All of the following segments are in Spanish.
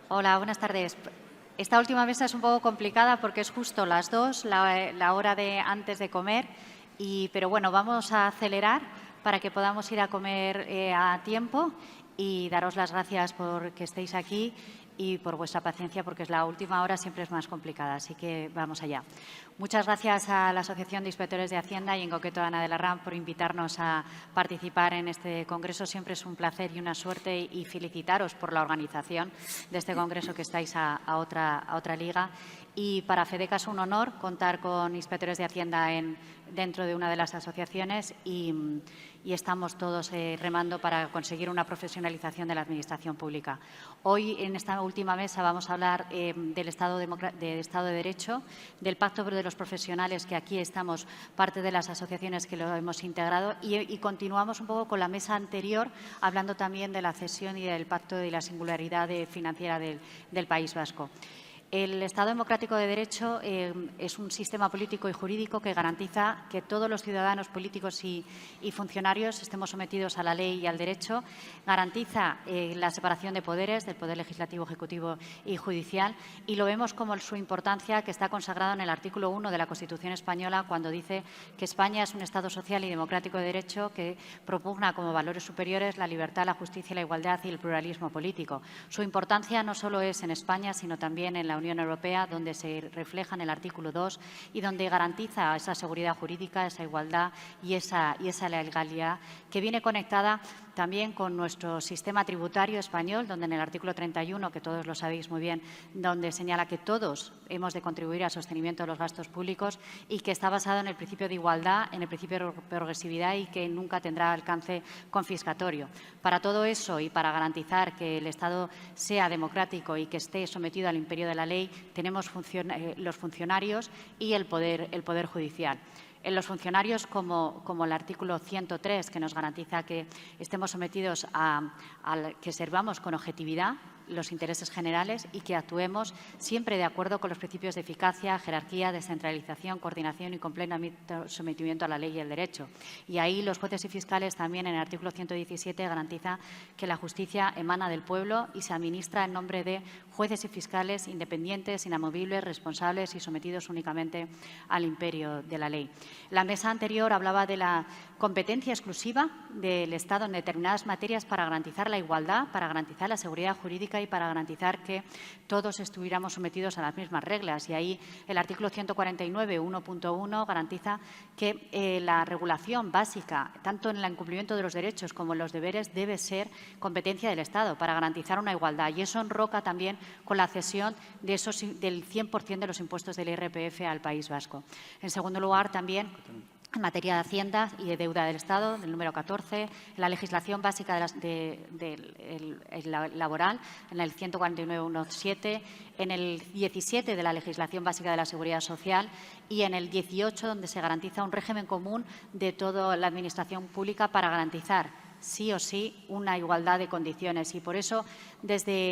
Hola, buenas tardes. Esta última mesa es un poco complicada porque es justo las 2, la hora de antes de comer, pero bueno, vamos a acelerar para que podamos ir a comer a tiempo y daros las gracias por que estéis aquí y por vuestra paciencia, porque la última hora siempre es más complicada, así que vamos allá. Muchas gracias a la Asociación de Inspectores de Hacienda y en concreto a Ana de la RAM por invitarnos a participar en este congreso. Siempre es un placer y una suerte y felicitaros por la organización de este congreso, que estáis a otra liga. Y para FEDECA es un honor contar con inspectores de Hacienda dentro de una de las asociaciones y estamos todos remando para conseguir una profesionalización de la Administración pública. Hoy, en esta última mesa, vamos a hablar del Estado de Derecho, del Pacto de los Profesionales, que aquí estamos parte de las asociaciones que lo hemos integrado, y continuamos un poco con la mesa anterior, hablando también de la cesión y del Pacto y la singularidad financiera del País Vasco. El Estado democrático de Derecho es un sistema político y jurídico que garantiza que todos los ciudadanos políticos y funcionarios estemos sometidos a la ley y al derecho, garantiza la separación de poderes, del poder legislativo, ejecutivo y judicial, y lo vemos como su importancia, que está consagrado en el artículo 1 de la Constitución española, cuando dice que España es un Estado social y democrático de derecho que propugna como valores superiores la libertad, la justicia, la igualdad y el pluralismo político. Su importancia no solo es en España, sino también en la Unión Europea, donde se refleja en el artículo 2 y donde garantiza esa seguridad jurídica, esa igualdad y esa legalidad, que viene conectada también con nuestro sistema tributario español, donde en el artículo 31, que todos lo sabéis muy bien, donde señala que todos hemos de contribuir al sostenimiento de los gastos públicos y que está basado en el principio de igualdad, en el principio de progresividad y que nunca tendrá alcance confiscatorio. Para todo eso y para garantizar que el Estado sea democrático y que esté sometido al imperio de la ley, tenemos los funcionarios y el Poder Judicial. En los funcionarios, como el artículo 103, que nos garantiza que estemos sometidos que servamos con objetividad los intereses generales y que actuemos siempre de acuerdo con los principios de eficacia, jerarquía, descentralización, coordinación y completo sometimiento a la ley y el derecho. Y ahí los jueces y fiscales también, en el artículo 117, garantiza que la justicia emana del pueblo y se administra en nombre de jueces y fiscales independientes, inamovibles, responsables y sometidos únicamente al imperio de la ley. La mesa anterior hablaba de la competencia exclusiva del Estado en determinadas materias para garantizar la igualdad, para garantizar la seguridad jurídica y para garantizar que todos estuviéramos sometidos a las mismas reglas. Y ahí el artículo 149, 1.1, garantiza que la regulación básica, tanto en el incumplimiento de los derechos como en los deberes, debe ser competencia del Estado para garantizar una igualdad. Y eso enroca también con la cesión del 100% de los impuestos del IRPF al País Vasco. En segundo lugar, también en materia de Hacienda y de deuda del Estado, del número 14, en la legislación básica laboral, en el 149.1.7, en el 17 de la legislación básica de la Seguridad Social y en el 18, donde se garantiza un régimen común de toda la Administración pública para garantizar sí o sí una igualdad de condiciones. Y por eso,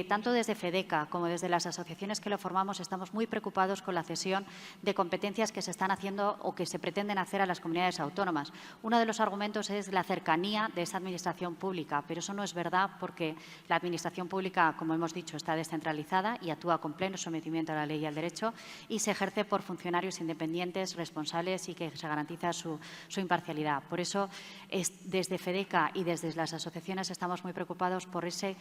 tanto desde FEDECA como desde las asociaciones que lo formamos, estamos muy preocupados con la cesión de competencias que se están haciendo o que se pretenden hacer a las comunidades autónomas. Uno de los argumentos es la cercanía de esa administración pública, pero eso no es verdad, porque la administración pública, como hemos dicho, está descentralizada y actúa con pleno sometimiento a la ley y al derecho y se ejerce por funcionarios independientes, responsables y que se garantiza su imparcialidad. Por eso, desde FEDECA y desde las asociaciones estamos muy preocupados por esa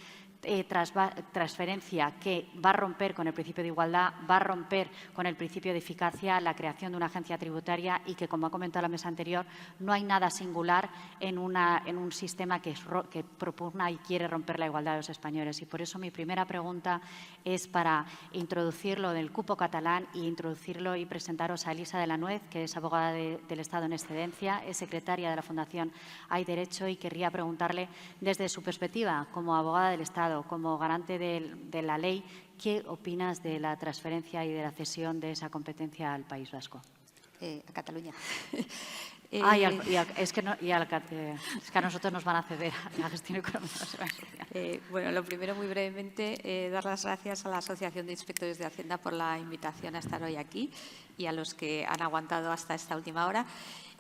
transferencia que va a romper con el principio de igualdad, va a romper con el principio de eficacia, la creación de una agencia tributaria y que, como ha comentado la mesa anterior, no hay nada singular en un sistema que propugna y quiere romper la igualdad de los españoles. Y por eso mi primera pregunta es para introducirlo del cupo catalán y introducirlo y presentaros a Elisa de la Nuez, que es abogada del Estado en excedencia, es secretaria de la Fundación Hay Derecho, y querría preguntarle, desde su perspectiva como abogada del Estado, como garante de la ley, ¿qué opinas de la transferencia y de la cesión de esa competencia al País Vasco? A Cataluña. Es que a nosotros nos van a ceder la gestión económica de la sociedad. Bueno, lo primero, muy brevemente, dar las gracias a la Asociación de Inspectores de Hacienda por la invitación a estar hoy aquí y a los que han aguantado hasta esta última hora.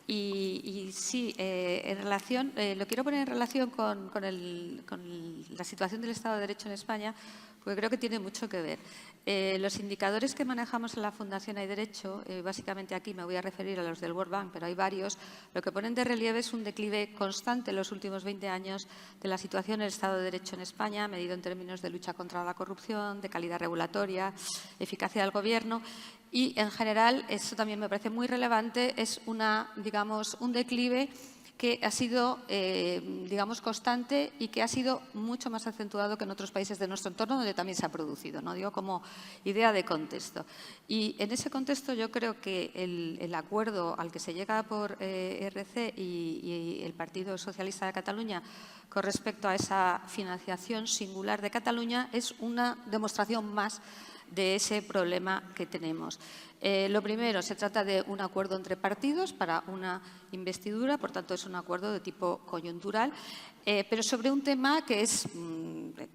Y sí, lo quiero poner en relación con la situación del Estado de Derecho en España, porque creo que tiene mucho que ver. Los indicadores que manejamos en la Fundación Hay Derecho, básicamente aquí me voy a referir a los del World Bank, pero hay varios, lo que ponen de relieve es un declive constante en los últimos 20 años de la situación del Estado de Derecho en España, medido en términos de lucha contra la corrupción, de calidad regulatoria, eficacia del Gobierno. Y, en general, eso también me parece muy relevante, es digamos, un declive que ha sido, digamos, constante y que ha sido mucho más acentuado que en otros países de nuestro entorno, donde también se ha producido, ¿no? Digo como idea de contexto. Y en ese contexto yo creo que el acuerdo al que se llega por RC y el Partido Socialista de Cataluña con respecto a esa financiación singular de Cataluña es una demostración más de ese problema que tenemos. Lo primero, se trata de un acuerdo entre partidos para una investidura, por tanto es un acuerdo de tipo coyuntural, pero sobre un tema que es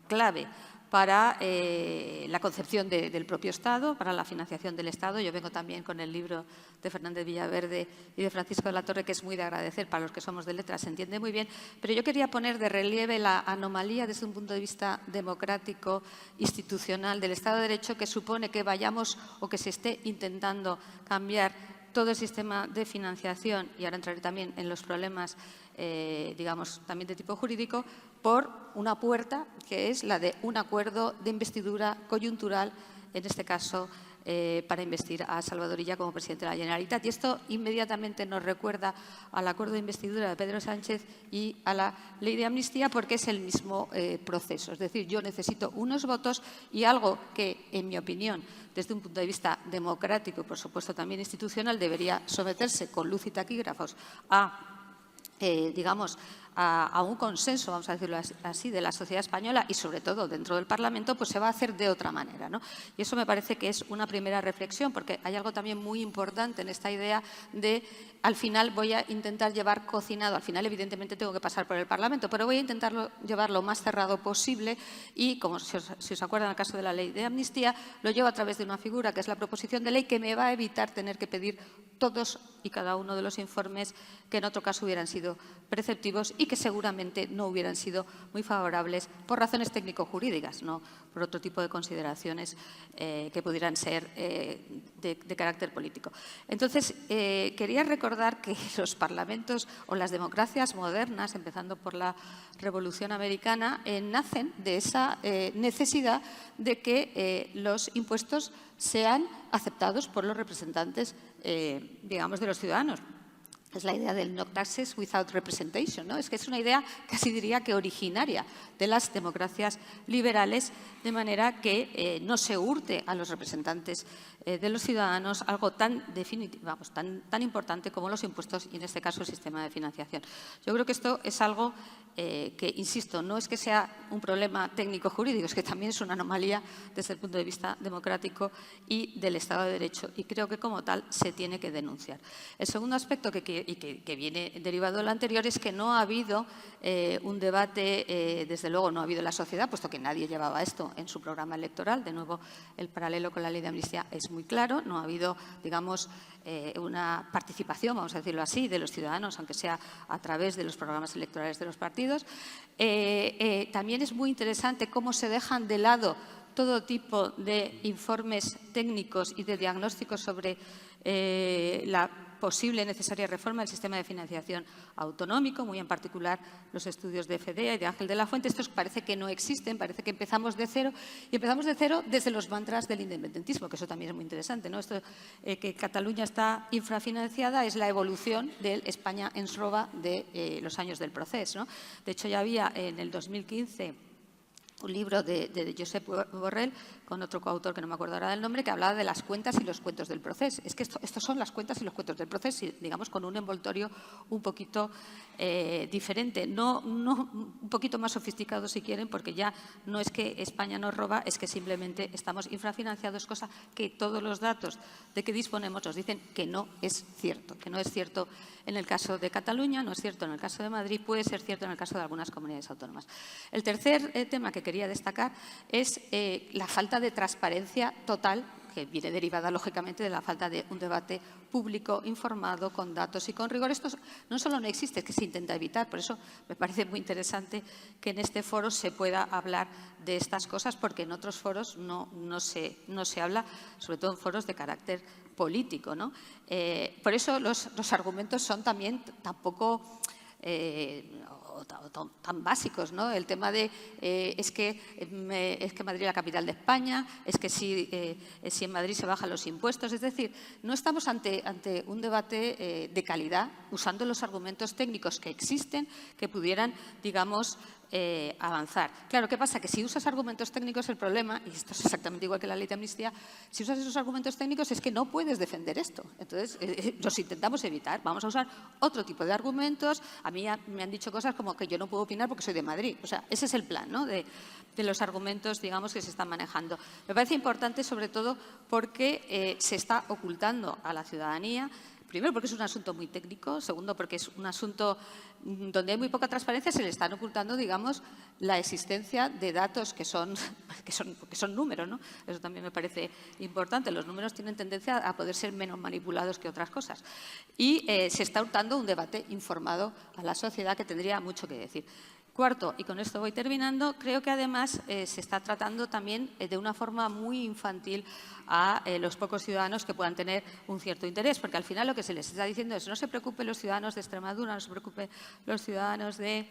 clave para la concepción del propio Estado, para la financiación del Estado. Yo vengo también con el libro de Fernández Villaverde y de Francisco de la Torre, que es muy de agradecer para los que somos de letras, se entiende muy bien, pero yo quería poner de relieve la anomalía desde un punto de vista democrático, institucional, del Estado de Derecho, que supone que vayamos o que se esté intentando cambiar todo el sistema de financiación, y ahora entraré también en los problemas, digamos, también de tipo jurídico, por una puerta que es la de un acuerdo de investidura coyuntural, en este caso, para investir a Salvador Illa como presidente de la Generalitat. Y esto inmediatamente nos recuerda al acuerdo de investidura de Pedro Sánchez y a la ley de amnistía, porque es el mismo proceso. Es decir, yo necesito unos votos y algo que, en mi opinión, desde un punto de vista democrático y, por supuesto, también institucional, debería someterse con luz y taquígrafos digamos, a un consenso, vamos a decirlo así, de la sociedad española y, sobre todo, dentro del Parlamento, pues se va a hacer de otra manera, ¿no? Y eso me parece que es una primera reflexión, porque hay algo también muy importante en esta idea de, al final, voy a intentar llevar cocinado, al final, evidentemente, tengo que pasar por el Parlamento, pero voy a intentar llevar lo más cerrado posible y, como si os acuerdan, en el caso de la ley de amnistía, lo llevo a través de una figura que es la proposición de ley, que me va a evitar tener que pedir todos y cada uno de los informes que en otro caso hubieran sido preceptivos y que seguramente no hubieran sido muy favorables por razones técnico-jurídicas, no por otro tipo de consideraciones que pudieran ser de carácter político. Entonces, quería recordar que los parlamentos o las democracias modernas, empezando por la Revolución Americana, nacen de esa necesidad de que los impuestos sean aceptados por los representantes, digamos, de los ciudadanos. Es la idea del no taxes without representation, ¿no? Es que es una idea, casi diría que originaria, de las democracias liberales, de manera que no se hurte a los representantes de los ciudadanos algo tan definitivo, vamos, tan importante como los impuestos y, en este caso, el sistema de financiación. Yo creo que esto es algo que, insisto, no es que sea un problema técnico-jurídico, es que también es una anomalía desde el punto de vista democrático y del Estado de Derecho, y creo que, como tal, se tiene que denunciar. El segundo aspecto que viene derivado de lo anterior es que no ha habido un debate, desde luego no ha habido en la sociedad, puesto que nadie llevaba esto en su programa electoral. De nuevo, el paralelo con la ley de amnistía es muy claro. No ha habido, digamos, una participación, vamos a decirlo así, de los ciudadanos, aunque sea a través de los programas electorales de los partidos. También es muy interesante cómo se dejan de lado todo tipo de informes técnicos y de diagnósticos sobre la posible necesaria reforma del sistema de financiación autonómico, muy en particular los estudios de FEDEA y de Ángel de la Fuente. Estos parece que no existen, parece que empezamos de cero, y empezamos de cero desde los mantras del independentismo, que eso también es muy interesante, ¿no? Esto que Cataluña está infrafinanciada es la evolución del España ens roba de los años del proceso, ¿no? De hecho, ya había en el 2015 un libro de Josep Borrell, con otro coautor que no me acuerdo ahora del nombre, que hablaba de las cuentas y los cuentos del proceso. Es que estos son las cuentas y los cuentos del proceso, digamos, con un envoltorio un poquito diferente, un poquito más sofisticado, si quieren, porque ya no es que España nos roba, es que simplemente estamos infrafinanciados, cosa que todos los datos de que disponemos nos dicen que no es cierto, en el caso de Cataluña, no es cierto en el caso de Madrid, puede ser cierto en el caso de algunas comunidades autónomas. El tercer tema que quería destacar es la falta de transparencia total que viene derivada, lógicamente, de la falta de un debate público, informado, con datos y con rigor. Esto no solo no existe, es que se intenta evitar. Por eso me parece muy interesante que en este foro se pueda hablar de estas cosas, porque en otros foros no se habla, sobre todo en foros de carácter político, ¿no? Por eso los argumentos son también tampoco tan básicos, ¿no? El tema de es que Madrid es la capital de España, es que si en Madrid se bajan los impuestos. Es decir, no estamos ante un debate de calidad, usando los argumentos técnicos que existen, que pudieran, digamos, avanzar. Claro, ¿qué pasa? Que si usas argumentos técnicos, el problema, y esto es exactamente igual que la ley de amnistía, si usas esos argumentos técnicos es que no puedes defender esto. Entonces, los intentamos evitar. Vamos a usar otro tipo de argumentos. A mí me han dicho cosas como que yo no puedo opinar porque soy de Madrid. O sea, ese es el plan, ¿no?, de los argumentos, digamos, que se están manejando. Me parece importante, sobre todo, porque se está ocultando a la ciudadanía. Primero, porque es un asunto muy técnico. Segundo, porque es un asunto donde hay muy poca transparencia. Se le están ocultando, digamos, la existencia de datos que son números, ¿no? Eso también me parece importante. Los números tienen tendencia a poder ser menos manipulados que otras cosas. Y se está hurtando un debate informado a la sociedad que tendría mucho que decir. Cuarto, y con esto voy terminando, creo que además se está tratando también de una forma muy infantil a los pocos ciudadanos que puedan tener un cierto interés, porque al final lo que se les está diciendo es no se preocupen los ciudadanos de Extremadura, no se preocupen los ciudadanos de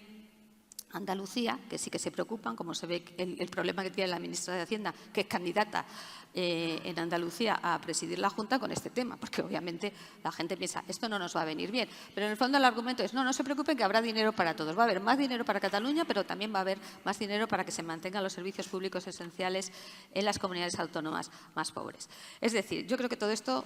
Andalucía, que sí que se preocupan, como se ve el problema que tiene la ministra de Hacienda, que es candidata en Andalucía a presidir la Junta con este tema, porque obviamente la gente piensa, esto no nos va a venir bien. Pero en el fondo el argumento es, no se preocupen que habrá dinero para todos. Va a haber más dinero para Cataluña, pero también va a haber más dinero para que se mantengan los servicios públicos esenciales en las comunidades autónomas más pobres. Es decir, yo creo que todo esto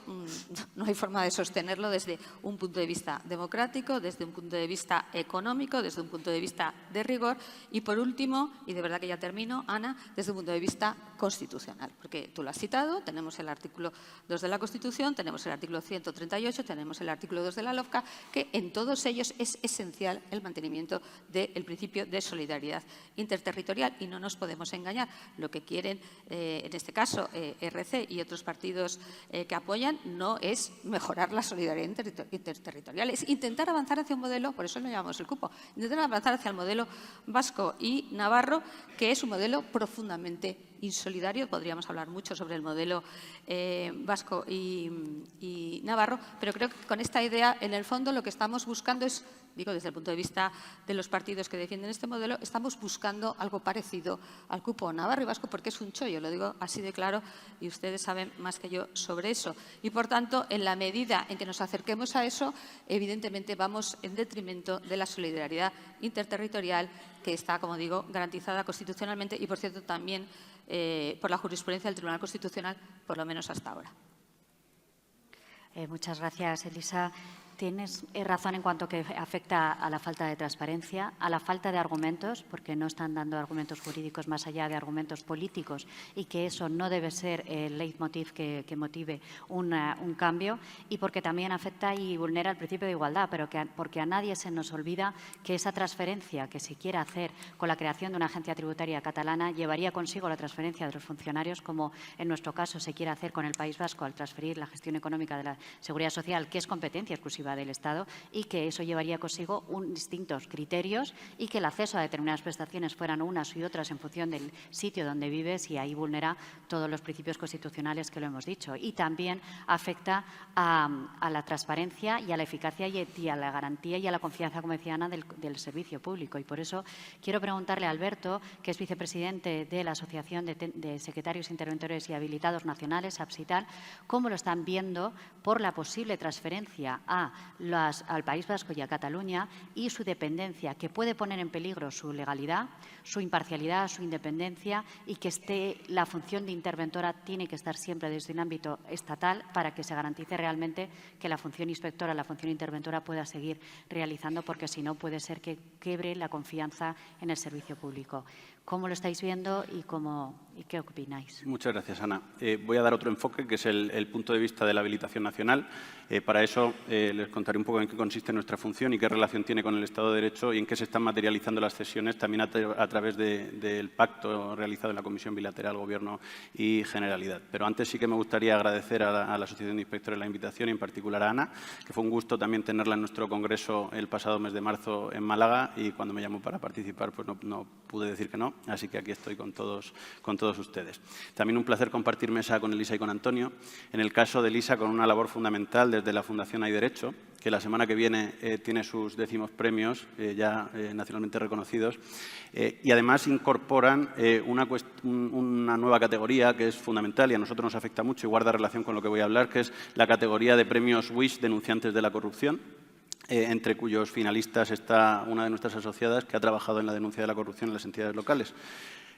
no hay forma de sostenerlo desde un punto de vista democrático, desde un punto de vista económico, desde un punto de vista de rigor y, por último, y de verdad que ya termino, Ana, desde un punto de vista constitucional, porque tú lo has citado, tenemos el artículo 2 de la Constitución, tenemos el artículo 138, tenemos el artículo 2 de la LOFCA, que en todos ellos es esencial el mantenimiento del principio de solidaridad interterritorial y no nos podemos engañar. Lo que quieren, en este caso, RC y otros partidos que apoyan, no es mejorar la solidaridad interterritorial, es intentar avanzar hacia un modelo, por eso lo llamamos el cupo, intentar avanzar hacia el modelo vasco y navarro, que es un modelo profundamente insolidario. Podríamos hablar mucho sobre el modelo vasco y navarro, pero creo que con esta idea, en el fondo, lo que estamos buscando es, digo, desde el punto de vista de los partidos que defienden este modelo, estamos buscando algo parecido al cupo navarro y vasco, porque es un chollo, lo digo así de claro, y ustedes saben más que yo sobre eso. Y, por tanto, en la medida en que nos acerquemos a eso, evidentemente vamos en detrimento de la solidaridad interterritorial, que está, como digo, garantizada constitucionalmente y, por cierto, también por la jurisprudencia del Tribunal Constitucional, por lo menos hasta ahora. Muchas gracias, Elisa. Tienes razón en cuanto que afecta a la falta de transparencia, a la falta de argumentos, porque no están dando argumentos jurídicos más allá de argumentos políticos y que eso no debe ser el leitmotiv que motive un cambio, y porque también afecta y vulnera el principio de igualdad, pero porque a nadie se nos olvida que esa transferencia que se quiera hacer con la creación de una agencia tributaria catalana llevaría consigo la transferencia de los funcionarios, como en nuestro caso se quiere hacer con el País Vasco al transferir la gestión económica de la Seguridad Social, que es competencia exclusiva del Estado, y que eso llevaría consigo distintos criterios y que el acceso a determinadas prestaciones fueran unas y otras en función del sitio donde vives, y ahí vulnera todos los principios constitucionales que lo hemos dicho. Y también afecta a la transparencia y a la eficacia y a la garantía y a la confianza, como decía Ana, del servicio público. Y por eso quiero preguntarle a Alberto, que es vicepresidente de la Asociación de Secretarios, Interventores y Habilitados Nacionales, APSITAL, cómo lo están viendo por la posible transferencia al País Vasco y a Cataluña y su dependencia, que puede poner en peligro su legalidad, su imparcialidad, su independencia, y que la función de interventora tiene que estar siempre desde un ámbito estatal para que se garantice realmente que la función inspectora, la función interventora pueda seguir realizando, porque si no puede ser que quiebre la confianza en el servicio público. ¿Cómo lo estáis viendo y cómo y qué opináis. Muchas gracias, Ana. Voy a dar otro enfoque, que es el punto de vista de la habilitación nacional. Para eso les contaré un poco en qué consiste nuestra función y qué relación tiene con el Estado de Derecho y en qué se están materializando las cesiones, también a través del pacto realizado en la Comisión Bilateral Gobierno y Generalidad. Pero antes sí que me gustaría agradecer a la Asociación de Inspectores la invitación, y en particular a Ana, que fue un gusto también tenerla en nuestro congreso el pasado mes de marzo en Málaga, y cuando me llamó para participar pues no pude decir que no, así que aquí estoy con todos ustedes. También un placer compartir mesa con Elisa y con Antonio. En el caso de Elisa, con una labor fundamental desde la Fundación Hay Derecho, que la semana que viene tiene sus 10º premios ya nacionalmente reconocidos, y además incorporan una nueva categoría que es fundamental y a nosotros nos afecta mucho y guarda relación con lo que voy a hablar, que es la categoría de premios WISH Denunciantes de la Corrupción, entre cuyos finalistas está una de nuestras asociadas que ha trabajado en la denuncia de la corrupción en las entidades locales.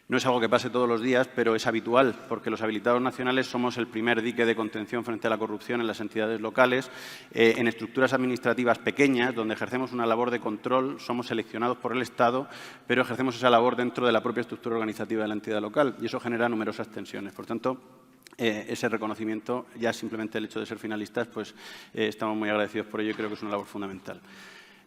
No es algo que pase todos los días, pero es habitual, porque los habilitados nacionales somos el primer dique de contención frente a la corrupción en las entidades locales. En estructuras administrativas pequeñas, donde ejercemos una labor de control, somos seleccionados por el Estado, pero ejercemos esa labor dentro de la propia estructura organizativa de la entidad local, y eso genera numerosas tensiones. Por tanto, ese reconocimiento, ya simplemente el hecho de ser finalistas, pues estamos muy agradecidos por ello y creo que es una labor fundamental.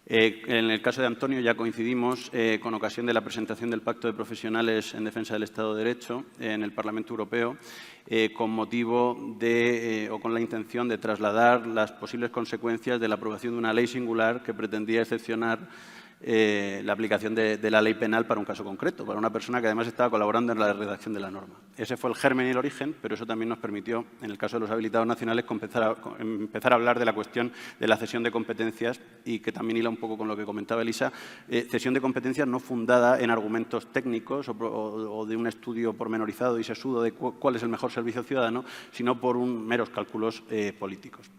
En el caso de Antonio ya coincidimos con ocasión de la presentación del Pacto de Profesionales en Defensa del Estado de Derecho en el Parlamento Europeo, con motivo o con la intención de trasladar las posibles consecuencias de la aprobación de una ley singular que pretendía excepcionar la aplicación de la ley penal para un caso concreto, para una persona que además estaba colaborando en la redacción de la norma. Ese fue el germen y el origen, pero eso también nos permitió, en el caso de los habilitados nacionales, empezar a hablar de la cuestión de la cesión de competencias, y que también hila un poco con lo que comentaba Elisa, cesión de competencias no fundada en argumentos técnicos o de un estudio pormenorizado y sesudo de cuál es el mejor servicio ciudadano, sino por meros cálculos políticos.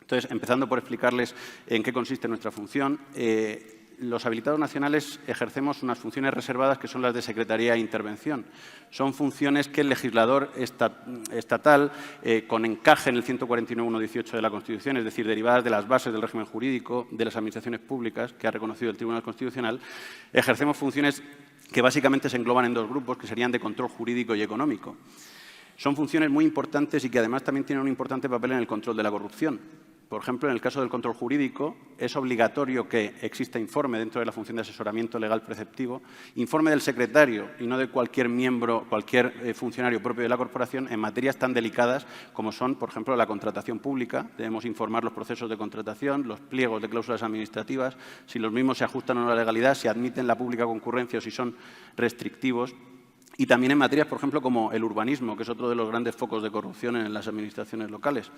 Entonces, empezando por explicarles en qué consiste nuestra función, los habilitados nacionales ejercemos unas funciones reservadas que son las de secretaría e intervención. Son funciones que el legislador estatal, con encaje en el 149.1.18 de la Constitución, es decir, derivadas de las bases del régimen jurídico de las administraciones públicas que ha reconocido el Tribunal Constitucional, ejercemos funciones que básicamente se engloban en dos grupos, que serían de control jurídico y económico. Son funciones muy importantes y que además también tienen un importante papel en el control de la corrupción. Por ejemplo, en el caso del control jurídico, es obligatorio que exista informe dentro de la función de asesoramiento legal preceptivo, informe del secretario y no de cualquier miembro, cualquier funcionario propio de la corporación en materias tan delicadas como son, por ejemplo, la contratación pública. Debemos informar los procesos de contratación, los pliegos de cláusulas administrativas, si los mismos se ajustan a la legalidad, si admiten la pública concurrencia o si son restrictivos. Y también en materias, por ejemplo, como el urbanismo, que es otro de los grandes focos de corrupción en las administraciones locales.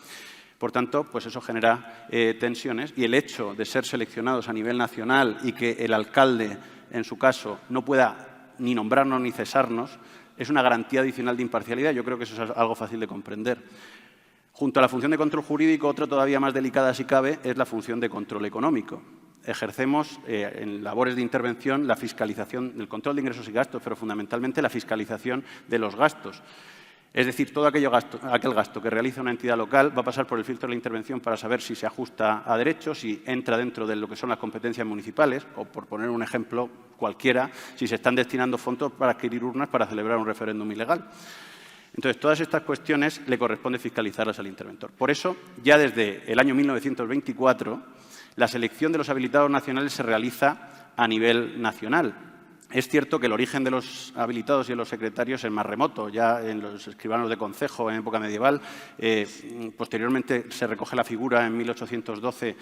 Por tanto, pues eso genera tensiones, y el hecho de ser seleccionados a nivel nacional y que el alcalde, en su caso, no pueda ni nombrarnos ni cesarnos, es una garantía adicional de imparcialidad. Yo creo que eso es algo fácil de comprender. Junto a la función de control jurídico, otra todavía más delicada, si cabe, es la función de control económico. Ejercemos en labores de intervención la fiscalización, el control de ingresos y gastos, pero fundamentalmente la fiscalización de los gastos. Es decir, todo aquel gasto que realiza una entidad local va a pasar por el filtro de la intervención para saber si se ajusta a derecho, si entra dentro de lo que son las competencias municipales, o, por poner un ejemplo cualquiera, si se están destinando fondos para adquirir urnas para celebrar un referéndum ilegal. Entonces, todas estas cuestiones le corresponde fiscalizarlas al interventor. Por eso, ya desde el año 1924, la selección de los habilitados nacionales se realiza a nivel nacional. Es cierto que el origen de los habilitados y de los secretarios es más remoto, ya en los escribanos de concejo en época medieval. Posteriormente se recoge la figura en 1812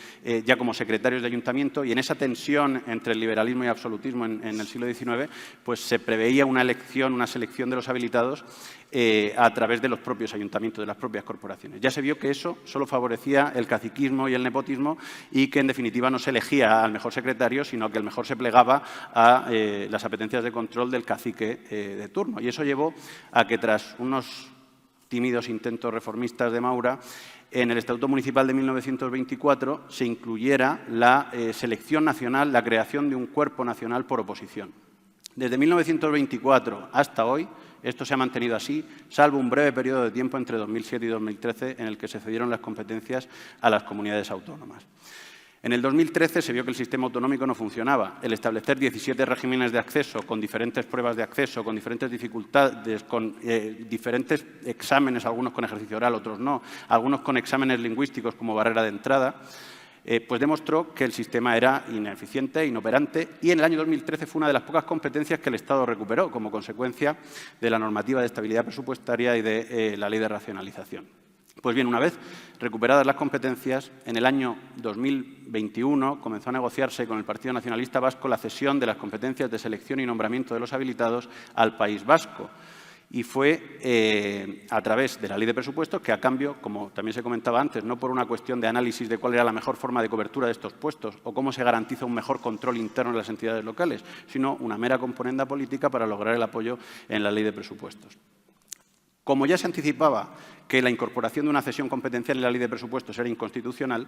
ya como secretarios de ayuntamiento, y en esa tensión entre el liberalismo y absolutismo en el siglo XIX, pues se preveía una selección de los habilitados a través de los propios ayuntamientos, de las propias corporaciones. Ya se vio que eso solo favorecía el caciquismo y el nepotismo, y que en definitiva no se elegía al mejor secretario, sino que el mejor se plegaba a las apetencias de control del cacique de turno. Y eso llevó a que, tras unos tímidos intentos reformistas de Maura, en el Estatuto Municipal de 1924 se incluyera la selección nacional, la creación de un cuerpo nacional por oposición. Desde 1924 hasta hoy, esto se ha mantenido así, salvo un breve periodo de tiempo entre 2007 y 2013 en el que se cedieron las competencias a las comunidades autónomas. En el 2013 se vio que el sistema autonómico no funcionaba. El establecer 17 regímenes de acceso con diferentes pruebas de acceso, con diferentes dificultades, con diferentes exámenes, algunos con ejercicio oral, otros no, algunos con exámenes lingüísticos como barrera de entrada, pues demostró que el sistema era ineficiente, inoperante, y en el año 2013 fue una de las pocas competencias que el Estado recuperó como consecuencia de la normativa de estabilidad presupuestaria y de la ley de racionalización. Pues bien, una vez recuperadas las competencias, en el año 2021 comenzó a negociarse con el Partido Nacionalista Vasco la cesión de las competencias de selección y nombramiento de los habilitados al País Vasco. Y fue a través de la Ley de Presupuestos que, a cambio, como también se comentaba antes, no por una cuestión de análisis de cuál era la mejor forma de cobertura de estos puestos o cómo se garantiza un mejor control interno de las entidades locales, sino una mera componenda política para lograr el apoyo en la Ley de Presupuestos. Como ya se anticipaba que la incorporación de una cesión competencial en la Ley de Presupuestos era inconstitucional,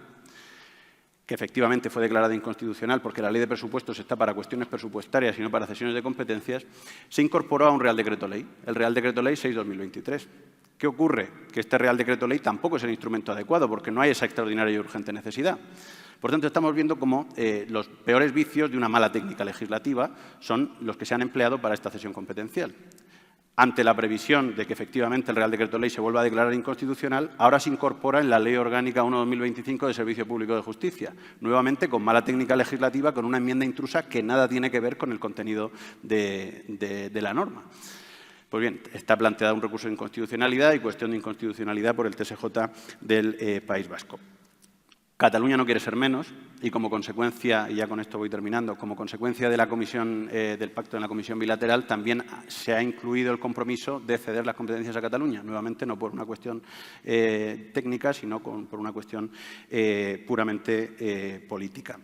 que efectivamente fue declarada inconstitucional porque la Ley de Presupuestos está para cuestiones presupuestarias y no para cesiones de competencias, se incorporó a un Real Decreto Ley, el Real Decreto Ley 6/2023. ¿Qué ocurre? Que este Real Decreto Ley tampoco es el instrumento adecuado porque no hay esa extraordinaria y urgente necesidad. Por tanto, estamos viendo cómo los peores vicios de una mala técnica legislativa son los que se han empleado para esta cesión competencial. Ante la previsión de que efectivamente el Real Decreto Ley se vuelva a declarar inconstitucional, ahora se incorpora en la Ley Orgánica 1/2025 de Servicio Público de Justicia, nuevamente con mala técnica legislativa, con una enmienda intrusa que nada tiene que ver con el contenido de la norma. Pues bien, está planteado un recurso de inconstitucionalidad y cuestión de inconstitucionalidad por el TSJ del País Vasco. Cataluña no quiere ser menos y, como consecuencia, y ya con esto voy terminando, como consecuencia de la comisión, del pacto en la comisión bilateral, también se ha incluido el compromiso de ceder las competencias a Cataluña, nuevamente no por una cuestión técnica, sino por una cuestión puramente política.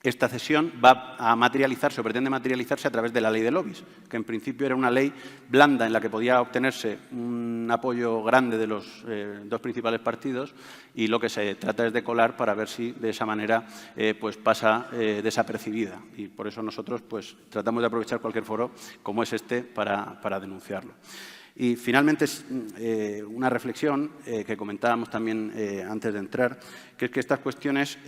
Esta cesión va a materializarse o pretende materializarse a través de la ley de lobbies, que en principio era una ley blanda en la que podía obtenerse un apoyo grande de los dos principales partidos, y lo que se trata es de colar para ver si de esa manera pues pasa desapercibida. Y por eso nosotros pues tratamos de aprovechar cualquier foro como es este para denunciarlo. Y finalmente, una reflexión que comentábamos también antes de entrar, que es que estas cuestiones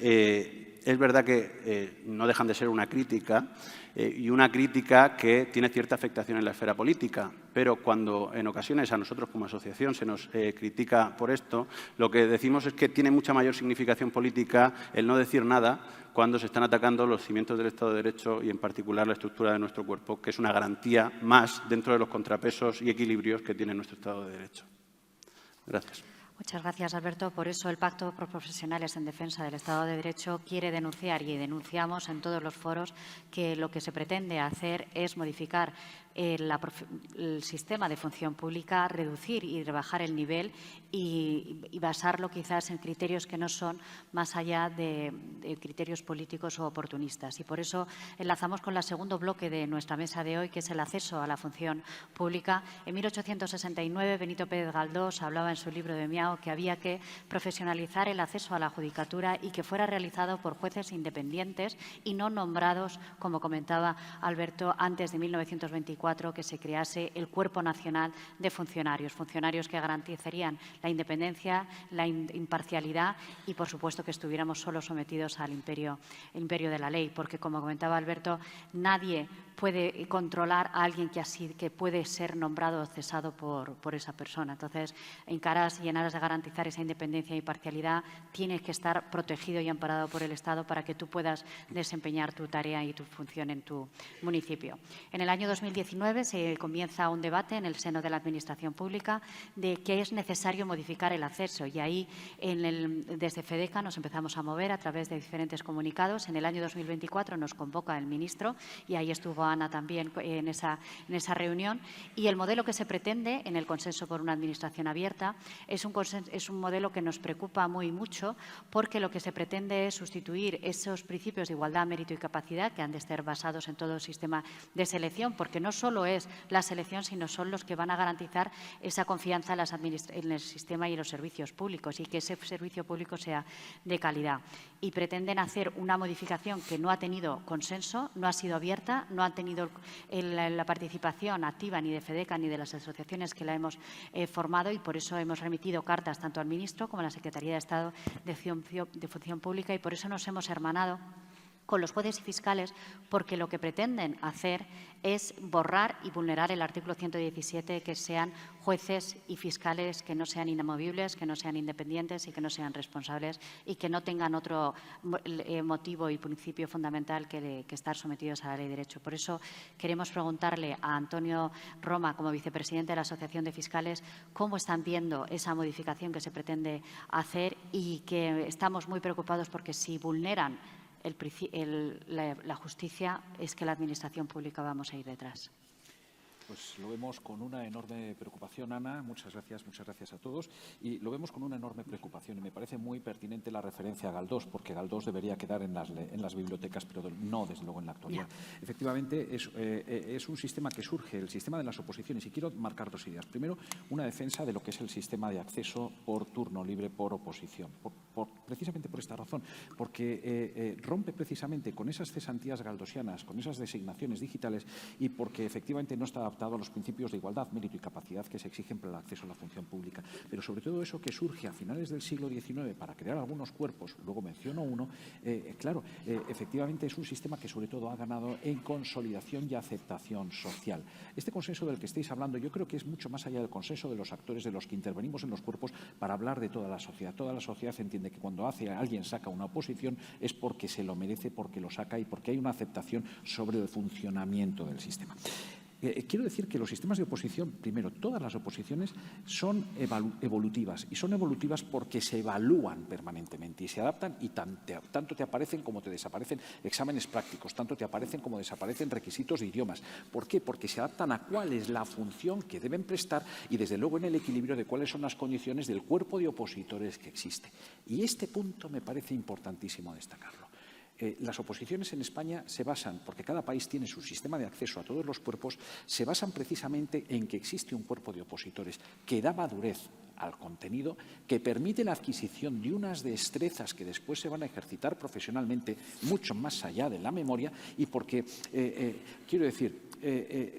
es verdad que no dejan de ser una crítica y una crítica que tiene cierta afectación en la esfera política, pero cuando en ocasiones a nosotros como asociación se nos critica por esto, lo que decimos es que tiene mucha mayor significación política el no decir nada cuando se están atacando los cimientos del Estado de Derecho y, en particular, la estructura de nuestro cuerpo, que es una garantía más dentro de los contrapesos y equilibrios que tiene nuestro Estado de Derecho. Gracias. Muchas gracias, Alberto. Por eso el Pacto por Profesionales en Defensa del Estado de Derecho quiere denunciar, y denunciamos en todos los foros, que lo que se pretende hacer es modificar el sistema de función pública, reducir y rebajar el nivel y basarlo quizás en criterios que no son más allá de criterios políticos o oportunistas. Y por eso enlazamos con el segundo bloque de nuestra mesa de hoy, que es el acceso a la función pública. En 1869, Benito Pérez Galdós hablaba en su libro de Miao que había que profesionalizar el acceso a la judicatura y que fuera realizado por jueces independientes y no nombrados, como comentaba Alberto, antes de 1924, que se crease el Cuerpo Nacional de Funcionarios, funcionarios que garantizarían la independencia, la imparcialidad y, por supuesto, que estuviéramos solo sometidos al imperio de la ley, porque, como comentaba Alberto, nadie puede controlar a alguien que puede ser nombrado o cesado por esa persona. Entonces, en aras de garantizar esa independencia e imparcialidad, tienes que estar protegido y amparado por el Estado para que tú puedas desempeñar tu tarea y tu función en tu municipio. En el año 2019 se comienza un debate en el seno de la Administración Pública de que es necesario modificar el acceso, y ahí desde FEDECA nos empezamos a mover a través de diferentes comunicados. En el año 2024 nos convoca el ministro y ahí estuvo Ana también en esa reunión, y el modelo que se pretende en el consenso por una administración abierta es un modelo que nos preocupa mucho, porque lo que se pretende es sustituir esos principios de igualdad, mérito y capacidad que han de estar basados en todo el sistema de selección, porque no solo es la selección, sino son los que van a garantizar esa confianza en el sistema y en los servicios públicos, y que ese servicio público sea de calidad. Y pretenden hacer una modificación que no ha tenido consenso, no ha sido abierta, no ha ha tenido la participación activa ni de FEDECA ni de las asociaciones que la hemos formado, y por eso hemos remitido cartas tanto al ministro como a la Secretaría de Estado de Función Pública, y por eso nos hemos hermanado con los jueces y fiscales, porque lo que pretenden hacer es borrar y vulnerar el artículo 117, que sean jueces y fiscales que no sean inamovibles, que no sean independientes y que no sean responsables y que no tengan otro motivo y principio fundamental que estar sometidos a la ley de derecho. Por eso queremos preguntarle a Antonio Roma, como vicepresidente de la Asociación de Fiscales, cómo están viendo esa modificación que se pretende hacer, y que estamos muy preocupados porque si vulneran la justicia, es que la Administración Pública vamos a ir detrás. Pues lo vemos con una enorme preocupación, Ana. Muchas gracias a todos. Y lo vemos con una enorme preocupación. Y me parece muy pertinente la referencia a Galdós, porque Galdós debería quedar en las bibliotecas, pero no, desde luego, en la actualidad. Efectivamente, es un sistema que surge, el sistema de las oposiciones. Y quiero marcar dos ideas. Primero, una defensa de lo que es el sistema de acceso por turno libre, por oposición. Precisamente por esta razón, porque rompe precisamente con esas cesantías galdosianas, con esas designaciones digitales, y porque efectivamente no está adaptado a los principios de igualdad, mérito y capacidad que se exigen para el acceso a la función pública. Pero sobre todo eso que surge a finales del siglo XIX para crear algunos cuerpos, luego menciono uno, efectivamente es un sistema que sobre todo ha ganado en consolidación y aceptación social. Este consenso del que estáis hablando yo creo que es mucho más allá del consenso de los actores de los que intervenimos en los cuerpos para hablar de toda la sociedad. Toda la sociedad entiende que cuando alguien saca una oposición es porque se lo merece, porque lo saca y porque hay una aceptación sobre el funcionamiento del sistema. Quiero decir que los sistemas de oposición, primero, todas las oposiciones son evolutivas, y son evolutivas porque se evalúan permanentemente y se adaptan, y tanto te aparecen como te desaparecen exámenes prácticos, tanto te aparecen como desaparecen requisitos de idiomas. ¿Por qué? Porque se adaptan a cuál es la función que deben prestar y, desde luego, en el equilibrio de cuáles son las condiciones del cuerpo de opositores que existe. Y este punto me parece importantísimo destacarlo. Las oposiciones en España se basan, porque cada país tiene su sistema de acceso a todos los cuerpos, se basan precisamente en que existe un cuerpo de opositores que da madurez al contenido, que permite la adquisición de unas destrezas que después se van a ejercitar profesionalmente mucho más allá de la memoria, y porque, quiero decir,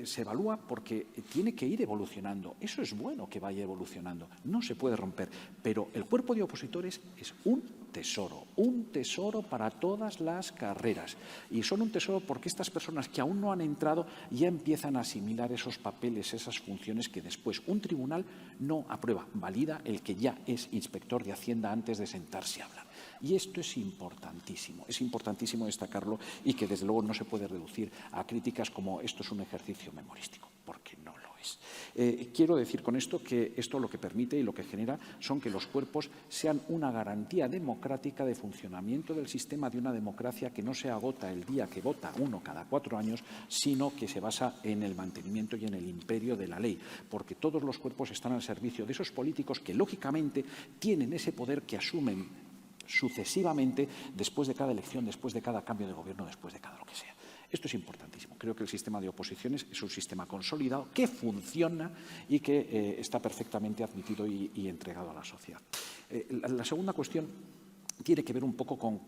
se evalúa porque tiene que ir evolucionando. Eso es bueno, que vaya evolucionando, no se puede romper, pero el cuerpo de opositores es un tesoro para todas las carreras, y son un tesoro porque estas personas que aún no han entrado ya empiezan a asimilar esos papeles, esas funciones que después un tribunal no aprueba, valida el que ya es inspector de Hacienda antes de sentarse a hablar. Y esto es importantísimo destacarlo, y que desde luego no se puede reducir a críticas como esto es un ejercicio memorístico, porque no lo es. Quiero decir con esto que esto lo que permite y lo que genera son que los cuerpos sean una garantía democrática de funcionamiento del sistema, de una democracia que no se agota el día que vota uno cada 4 años, sino que se basa en el mantenimiento y en el imperio de la ley, porque todos los cuerpos están al servicio de esos políticos que, lógicamente, tienen ese poder que asumen sucesivamente después de cada elección, después de cada cambio de gobierno, después de cada lo que sea. Esto es importantísimo. Creo que el sistema de oposiciones es un sistema consolidado que funciona y que está perfectamente admitido y entregado a la sociedad. La segunda cuestión tiene que ver un poco con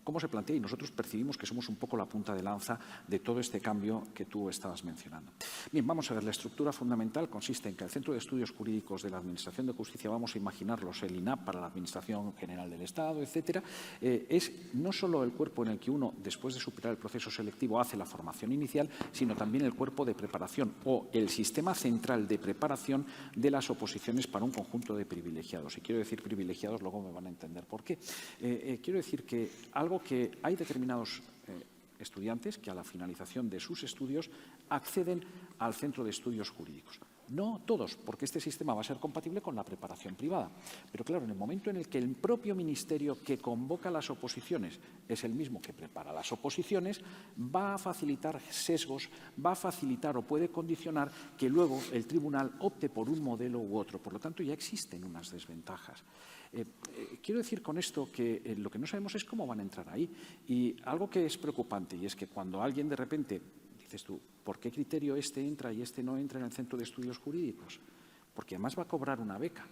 cómo se plantea, y nosotros percibimos que somos un poco la punta de lanza de todo este cambio que tú estabas mencionando. Bien, vamos a ver, la estructura fundamental consiste en que el Centro de Estudios Jurídicos de la Administración de Justicia, vamos a imaginarlos, el INAP para la Administración General del Estado, etcétera, es no solo el cuerpo en el que uno, después de superar el proceso selectivo, hace la formación inicial, sino también el cuerpo de preparación o el sistema central de preparación de las oposiciones para un conjunto de privilegiados. Y quiero decir privilegiados, luego me van a entender por qué. Quiero decir que algo que hay determinados estudiantes que a la finalización de sus estudios acceden al Centro de Estudios Jurídicos. No todos, porque este sistema va a ser compatible con la preparación privada. Pero claro, en el momento en el que el propio ministerio que convoca las oposiciones es el mismo que prepara las oposiciones, va a facilitar sesgos, va a facilitar o puede condicionar que luego el tribunal opte por un modelo u otro. Por lo tanto, ya existen unas desventajas. Quiero decir con esto que lo que no sabemos es cómo van a entrar ahí. Y algo que es preocupante, y es que cuando alguien de repente, dices tú, ¿por qué criterio este entra y este no entra en el Centro de Estudios Jurídicos? Porque además va a cobrar una beca.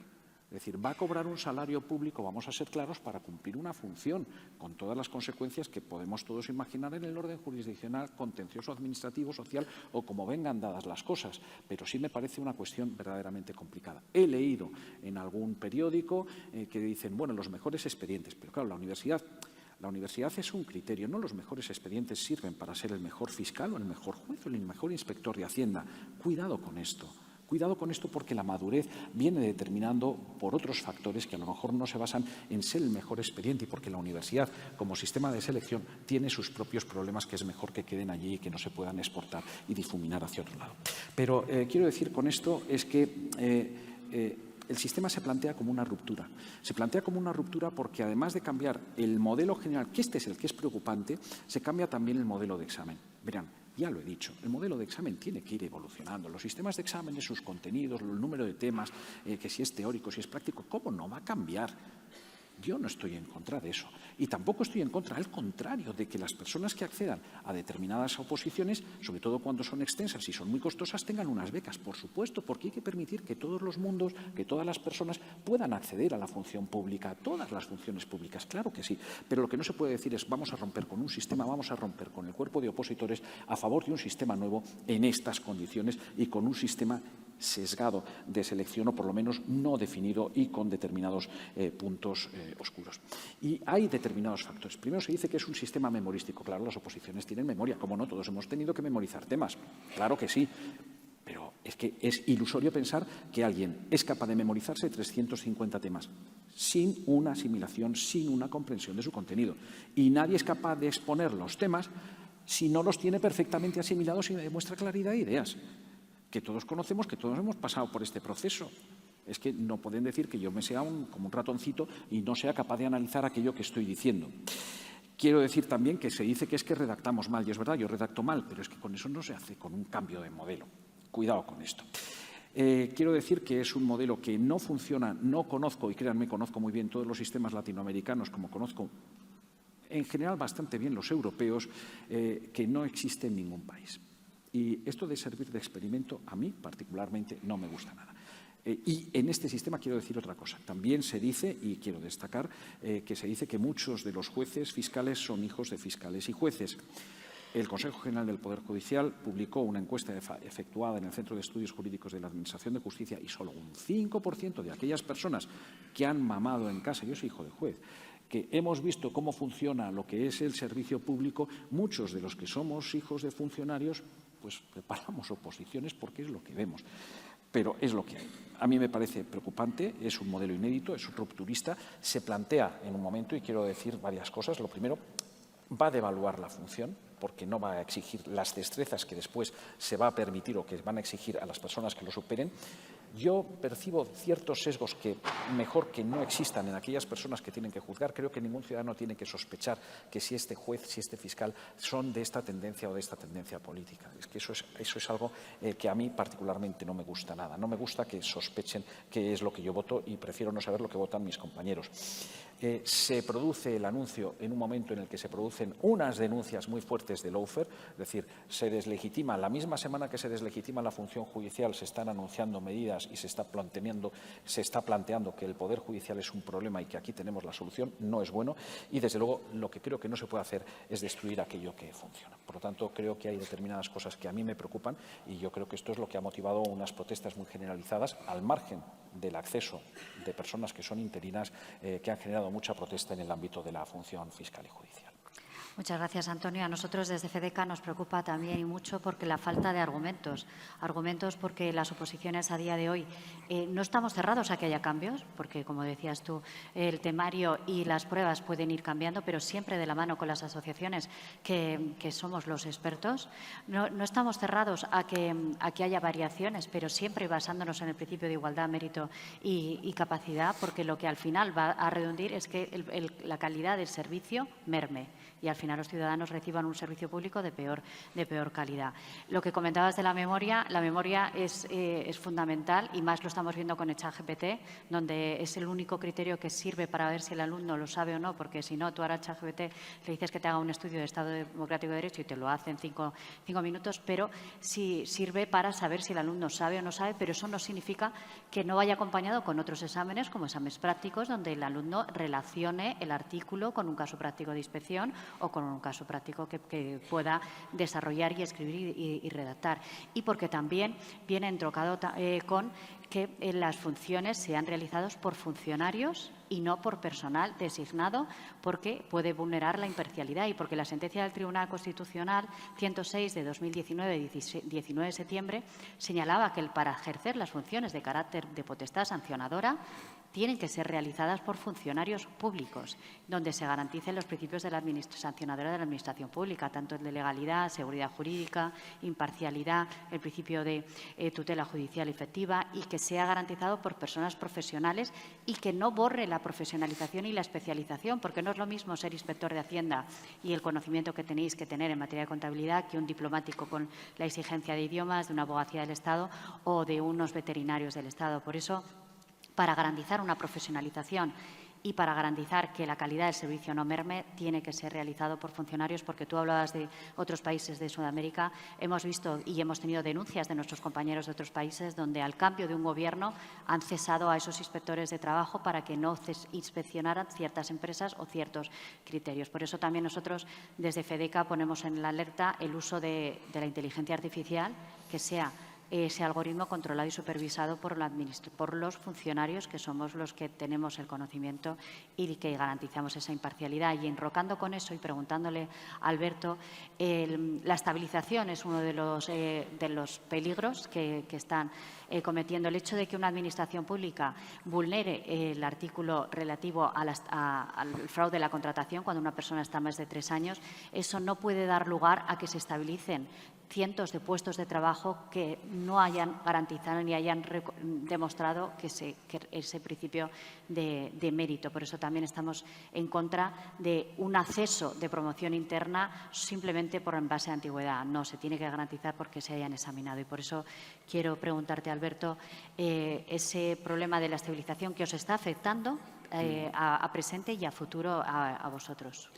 Es decir, va a cobrar un salario público, vamos a ser claros, para cumplir una función, con todas las consecuencias que podemos todos imaginar en el orden jurisdiccional, contencioso, administrativo, social o como vengan dadas las cosas. Pero sí me parece una cuestión verdaderamente complicada. He leído en algún periódico que dicen, bueno, los mejores expedientes, pero claro, la universidad es un criterio, no los mejores expedientes sirven para ser el mejor fiscal o el mejor juez o el mejor inspector de Hacienda. Cuidado con esto. Cuidado con esto porque la madurez viene determinando por otros factores que a lo mejor no se basan en ser el mejor expediente y porque la universidad, como sistema de selección, tiene sus propios problemas que es mejor que queden allí y que no se puedan exportar y difuminar hacia otro lado. Pero quiero decir con esto es que el sistema se plantea como una ruptura. Se plantea como una ruptura porque además de cambiar el modelo general, que este es el que es preocupante, se cambia también el modelo de examen. Verán, ya lo he dicho, el modelo de examen tiene que ir evolucionando. Los sistemas de exámenes, sus contenidos, el número de temas, que si es teórico, si es práctico, ¿cómo no va a cambiar? Yo no estoy en contra de eso. Y tampoco estoy en contra, al contrario, de que las personas que accedan a determinadas oposiciones, sobre todo cuando son extensas y son muy costosas, tengan unas becas, por supuesto, porque hay que permitir que todos los mundos, que todas las personas puedan acceder a la función pública, a todas las funciones públicas, claro que sí. Pero lo que no se puede decir es vamos a romper con un sistema, vamos a romper con el cuerpo de opositores a favor de un sistema nuevo en estas condiciones y con un sistema sesgado de selección o por lo menos no definido y con determinados puntos oscuros. Y hay determinados factores. Primero se dice que es un sistema memorístico. Claro, las oposiciones tienen memoria. Como no, todos hemos tenido que memorizar temas. Claro que sí. Pero es que es ilusorio pensar que alguien es capaz de memorizarse 350 temas sin una asimilación, sin una comprensión de su contenido. Y nadie es capaz de exponer los temas si no los tiene perfectamente asimilados y demuestra claridad de ideas. Que todos conocemos, que todos hemos pasado por este proceso. Es que no pueden decir que yo me sea como un ratoncito y no sea capaz de analizar aquello que estoy diciendo. Quiero decir también que se dice que es que redactamos mal. Y es verdad, yo redacto mal, pero es que con eso no se hace con un cambio de modelo. Cuidado con esto. Quiero decir que es un modelo que no funciona, no conozco, y créanme, conozco muy bien todos los sistemas latinoamericanos, como conozco en general bastante bien los europeos, que no existe en ningún país. Y esto de servir de experimento, a mí particularmente, no me gusta nada. Y en este sistema quiero decir otra cosa. También se dice, y quiero destacar, que se dice que muchos de los jueces fiscales son hijos de fiscales y jueces. El Consejo General del Poder Judicial publicó una encuesta efectuada en el Centro de Estudios Jurídicos de la Administración de Justicia y solo un 5% de aquellas personas que han mamado en casa, yo soy hijo de juez, que hemos visto cómo funciona lo que es el servicio público, muchos de los que somos hijos de funcionarios, pues preparamos oposiciones porque es lo que vemos. Pero es lo que hay. A mí me parece preocupante, es un modelo inédito, es rupturista, se plantea en un momento, y quiero decir varias cosas. Lo primero, va a devaluar la función, porque no va a exigir las destrezas que después se va a permitir o que van a exigir a las personas que lo superen. Yo percibo ciertos sesgos que mejor que no existan en aquellas personas que tienen que juzgar. Creo que ningún ciudadano tiene que sospechar que si este juez, si este fiscal son de esta tendencia o de esta tendencia política. Es que eso es algo que a mí particularmente no me gusta nada. No me gusta que sospechen qué es lo que yo voto y prefiero no saber lo que votan mis compañeros. Se produce el anuncio en un momento en el que se producen unas denuncias muy fuertes de lawfare, es decir, se deslegitima, la misma semana que se deslegitima la función judicial, se están anunciando medidas y se está planteando que el Poder Judicial es un problema y que aquí tenemos la solución. No es bueno y, desde luego, lo que creo que no se puede hacer es destruir aquello que funciona. Por lo tanto, creo que hay determinadas cosas que a mí me preocupan y yo creo que esto es lo que ha motivado unas protestas muy generalizadas al margen del acceso de personas que son interinas, que han generado mucha protesta en el ámbito de la función fiscal y judicial. Muchas gracias, Antonio. A nosotros desde FEDECA nos preocupa también y mucho porque la falta de argumentos. Argumentos porque las oposiciones a día de hoy no estamos cerrados a que haya cambios, porque, como decías tú, el temario y las pruebas pueden ir cambiando, pero siempre de la mano con las asociaciones que somos los expertos. No estamos cerrados a que haya variaciones, pero siempre basándonos en el principio de igualdad, mérito y capacidad, porque lo que al final va a redundar es que la calidad del servicio merme. Y al final los ciudadanos reciban un servicio público de peor calidad. Lo que comentabas de la memoria es fundamental y más lo estamos viendo con ChatGPT, donde es el único criterio que sirve para ver si el alumno lo sabe o no, porque si no, tú ahora a ChatGPT le dices que te haga un estudio de Estado Democrático de Derecho y te lo hace en cinco minutos, pero sí sirve para saber si el alumno sabe o no sabe, pero eso no significa que no vaya acompañado con otros exámenes, como exámenes prácticos, donde el alumno relacione el artículo con un caso práctico de inspección o con un caso práctico que pueda desarrollar y escribir y redactar. Y porque también viene entrocado con que las funciones sean realizadas por funcionarios y no por personal designado, porque puede vulnerar la imparcialidad y porque la sentencia del Tribunal Constitucional 106 de 2019, 19 de septiembre, señalaba que para ejercer las funciones de carácter de potestad sancionadora tienen que ser realizadas por funcionarios públicos, donde se garanticen los principios de la sancionadora de la Administración Pública, tanto el de legalidad, seguridad jurídica, imparcialidad, el principio de tutela judicial efectiva y que sea garantizado por personas profesionales y que no borre la profesionalización y la especialización, porque no es lo mismo ser inspector de Hacienda y el conocimiento que tenéis que tener en materia de contabilidad que un diplomático con la exigencia de idiomas, de una abogacía del Estado o de unos veterinarios del Estado. Por eso, para garantizar una profesionalización y para garantizar que la calidad del servicio no merme, tiene que ser realizado por funcionarios, porque tú hablabas de otros países de Sudamérica. Hemos visto y hemos tenido denuncias de nuestros compañeros de otros países donde al cambio de un gobierno han cesado a esos inspectores de trabajo para que no inspeccionaran ciertas empresas o ciertos criterios. Por eso también nosotros desde FEDECA ponemos en la alerta el uso de la inteligencia artificial, que sea ese algoritmo controlado y supervisado por los funcionarios, que somos los que tenemos el conocimiento y que garantizamos esa imparcialidad. Y enrocando con eso y preguntándole a Alberto, la estabilización es uno de los peligros que están cometiendo. El hecho de que una administración pública vulnere el artículo relativo al fraude de la contratación cuando una persona está más de 3 años, eso no puede dar lugar a que se estabilicen cientos de puestos de trabajo que no hayan garantizado ni hayan demostrado que ese principio de mérito. Por eso también estamos en contra de un acceso de promoción interna simplemente por en base a antigüedad. No, se tiene que garantizar porque se hayan examinado. Y por eso quiero preguntarte, Alberto, ese problema de la estabilización que os está afectando a presente y a futuro a vosotros.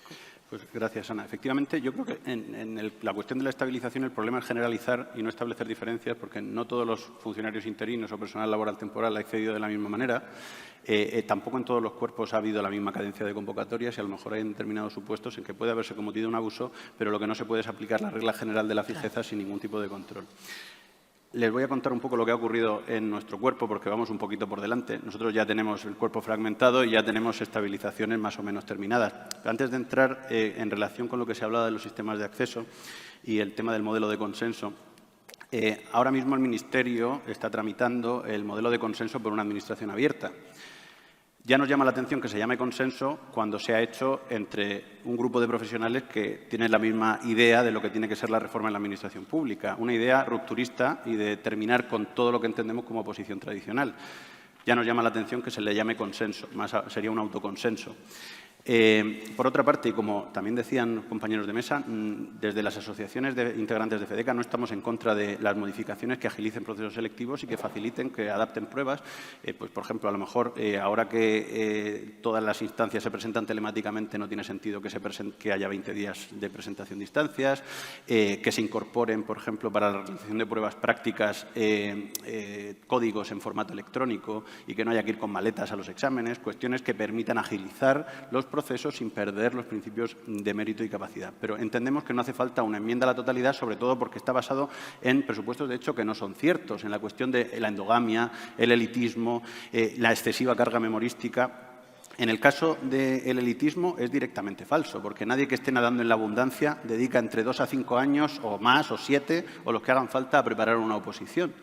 Pues gracias, Ana. Efectivamente, yo creo que en la cuestión de la estabilización el problema es generalizar y no establecer diferencias, porque no todos los funcionarios interinos o personal laboral temporal ha accedido de la misma manera. Tampoco en todos los cuerpos ha habido la misma cadencia de convocatorias y a lo mejor hay determinados supuestos en que puede haberse cometido un abuso, pero lo que no se puede es aplicar la regla general de la fijeza sin ningún tipo de control. Les voy a contar un poco lo que ha ocurrido en nuestro cuerpo, porque vamos un poquito por delante. Nosotros ya tenemos el cuerpo fragmentado y ya tenemos estabilizaciones más o menos terminadas. Pero antes de entrar en relación con lo que se hablaba de los sistemas de acceso y el tema del modelo de consenso, ahora mismo el Ministerio está tramitando el modelo de consenso por una administración abierta. Ya nos llama la atención que se llame consenso cuando se ha hecho entre un grupo de profesionales que tienen la misma idea de lo que tiene que ser la reforma en la administración pública, una idea rupturista y de terminar con todo lo que entendemos como oposición tradicional. Ya nos llama la atención que se le llame consenso, más sería un autoconsenso. Por otra parte, y como también decían compañeros de mesa, desde las asociaciones de integrantes de FEDECA no estamos en contra de las modificaciones que agilicen procesos selectivos y que faciliten, que adapten pruebas. Pues, por ejemplo, a lo mejor ahora que todas las instancias se presentan telemáticamente no tiene sentido que haya 20 días de presentación de instancias, que se incorporen, por ejemplo, para la realización de pruebas prácticas códigos en formato electrónico y que no haya que ir con maletas a los exámenes, cuestiones que permitan agilizar los procesos sin perder los principios de mérito y capacidad. Pero entendemos que no hace falta una enmienda a la totalidad, sobre todo porque está basado en presupuestos, de hecho, que no son ciertos, en la cuestión de la endogamia, el elitismo, la excesiva carga memorística. En el caso del elitismo es directamente falso, porque nadie que esté nadando en la abundancia dedica entre 2 a 5 años o más, o 7, o los que hagan falta a preparar una oposición.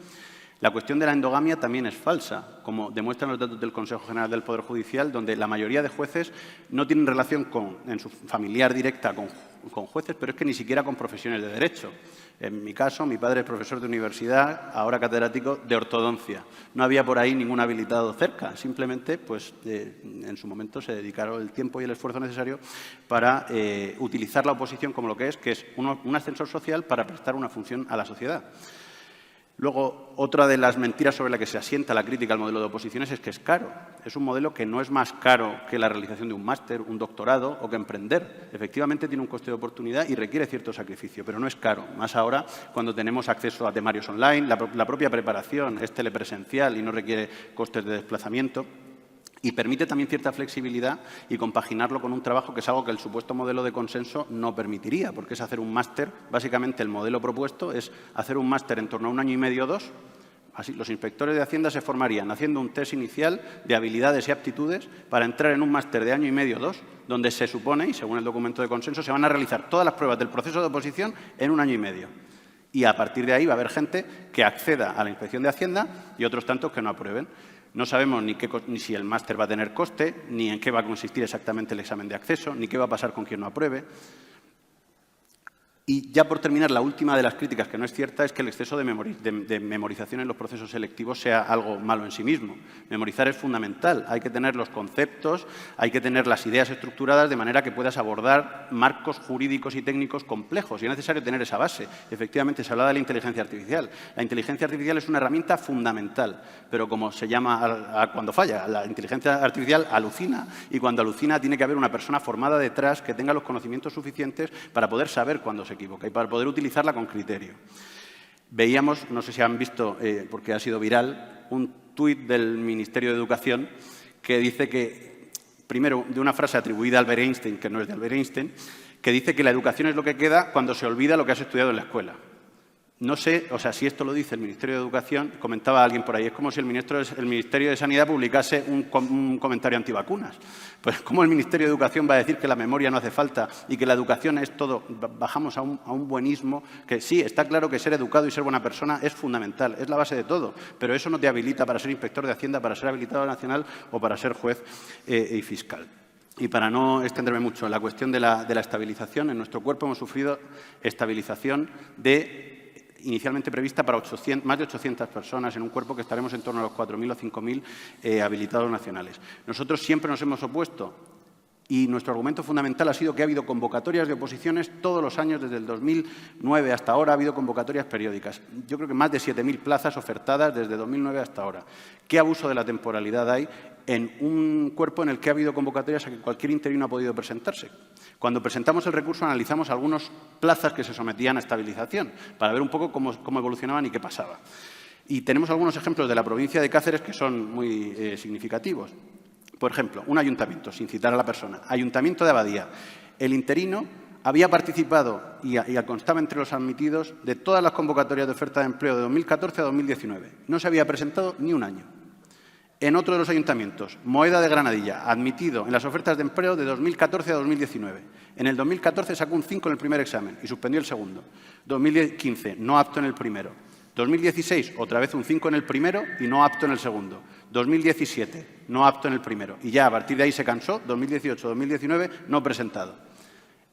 La cuestión de la endogamia también es falsa, como demuestran los datos del Consejo General del Poder Judicial, donde la mayoría de jueces no tienen relación en su familiar directa con jueces, pero es que ni siquiera con profesiones de derecho. En mi caso, mi padre es profesor de universidad, ahora catedrático de ortodoncia. No había por ahí ningún habilitado cerca, simplemente pues, en su momento se dedicaron el tiempo y el esfuerzo necesario para utilizar la oposición como lo que es un ascensor social para prestar una función a la sociedad. Luego, otra de las mentiras sobre la que se asienta la crítica al modelo de oposiciones es que es caro. Es un modelo que no es más caro que la realización de un máster, un doctorado o que emprender. Efectivamente, tiene un coste de oportunidad y requiere cierto sacrificio, pero no es caro. Más ahora, cuando tenemos acceso a temarios online, la propia preparación es telepresencial y no requiere costes de desplazamiento. Y permite también cierta flexibilidad y compaginarlo con un trabajo que es algo que el supuesto modelo de consenso no permitiría, porque es hacer un máster. Básicamente, el modelo propuesto es hacer un máster en torno a 1 año y medio o 2. Así, los inspectores de Hacienda se formarían haciendo un test inicial de habilidades y aptitudes para entrar en un máster de 1 año y medio o 2, donde se supone, y según el documento de consenso, se van a realizar todas las pruebas del proceso de oposición en 1 año y medio. Y a partir de ahí va a haber gente que acceda a la inspección de Hacienda y otros tantos que no aprueben. No sabemos ni si el máster va a tener coste, ni en qué va a consistir exactamente el examen de acceso, ni qué va a pasar con quien no apruebe. Y ya por terminar, la última de las críticas, que no es cierta, es que el exceso de memorización en los procesos selectivos sea algo malo en sí mismo. Memorizar es fundamental. Hay que tener los conceptos, hay que tener las ideas estructuradas de manera que puedas abordar marcos jurídicos y técnicos complejos. Y es necesario tener esa base. Efectivamente, se hablaba de la inteligencia artificial. La inteligencia artificial es una herramienta fundamental, pero como se llama cuando falla, la inteligencia artificial alucina. Y cuando alucina tiene que haber una persona formada detrás que tenga los conocimientos suficientes para poder saber cuándo se equivoca y para poder utilizarla con criterio. Veíamos, no sé si han visto, porque ha sido viral, un tuit del Ministerio de Educación que dice que, primero, de una frase atribuida a Albert Einstein, que no es de Albert Einstein, que dice que la educación es lo que queda cuando se olvida lo que has estudiado en la escuela. No sé, o sea, si esto lo dice el Ministerio de Educación, comentaba alguien por ahí, es como si el Ministerio de Sanidad publicase un comentario antivacunas. Pues ¿cómo el Ministerio de Educación va a decir que la memoria no hace falta y que la educación es todo? Bajamos a un buenismo que sí, está claro que ser educado y ser buena persona es fundamental, es la base de todo, pero eso no te habilita para ser inspector de Hacienda, para ser habilitado nacional o para ser juez y fiscal. Y para no extenderme mucho en la cuestión de la estabilización, en nuestro cuerpo hemos sufrido estabilización inicialmente prevista para más de 800 personas en un cuerpo que estaremos en torno a los 4.000 o 5.000 habilitados nacionales. Nosotros siempre nos hemos opuesto y nuestro argumento fundamental ha sido que ha habido convocatorias de oposiciones todos los años, desde el 2009 hasta ahora ha habido convocatorias periódicas. Yo creo que más de 7.000 plazas ofertadas desde 2009 hasta ahora. ¿Qué abuso de la temporalidad hay en un cuerpo en el que ha habido convocatorias a que cualquier interino ha podido presentarse? Cuando presentamos el recurso analizamos algunas plazas que se sometían a estabilización para ver un poco cómo evolucionaban y qué pasaba. Y tenemos algunos ejemplos de la provincia de Cáceres que son muy significativos. Por ejemplo, un ayuntamiento, sin citar a la persona, Ayuntamiento de Abadía. El interino había participado y constaba entre los admitidos de todas las convocatorias de oferta de empleo de 2014 a 2019. No se había presentado ni un año. En otro de los ayuntamientos, Moeda de Granadilla, admitido en las ofertas de empleo de 2014 a 2019. En el 2014 sacó un 5 en el primer examen y suspendió el segundo. 2015, no apto en el primero. 2016, otra vez un 5 en el primero y no apto en el segundo. 2017, no apto en el primero. Y ya a partir de ahí se cansó, 2018, 2019, no presentado.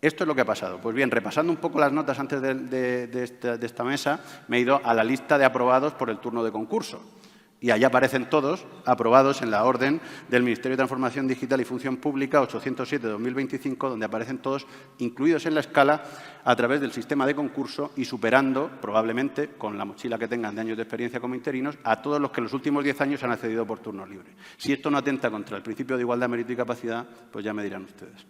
Esto es lo que ha pasado. Pues bien, repasando un poco las notas antes de esta mesa, me he ido a la lista de aprobados por el turno de concurso. Y allá aparecen todos aprobados en la orden del Ministerio de Transformación Digital y Función Pública 807-2025, donde aparecen todos incluidos en la escala a través del sistema de concurso y superando, probablemente, con la mochila que tengan de años de experiencia como interinos, a todos los que en los últimos 10 años han accedido por turno libre. Si esto no atenta contra el principio de igualdad, mérito y capacidad, pues ya me dirán ustedes.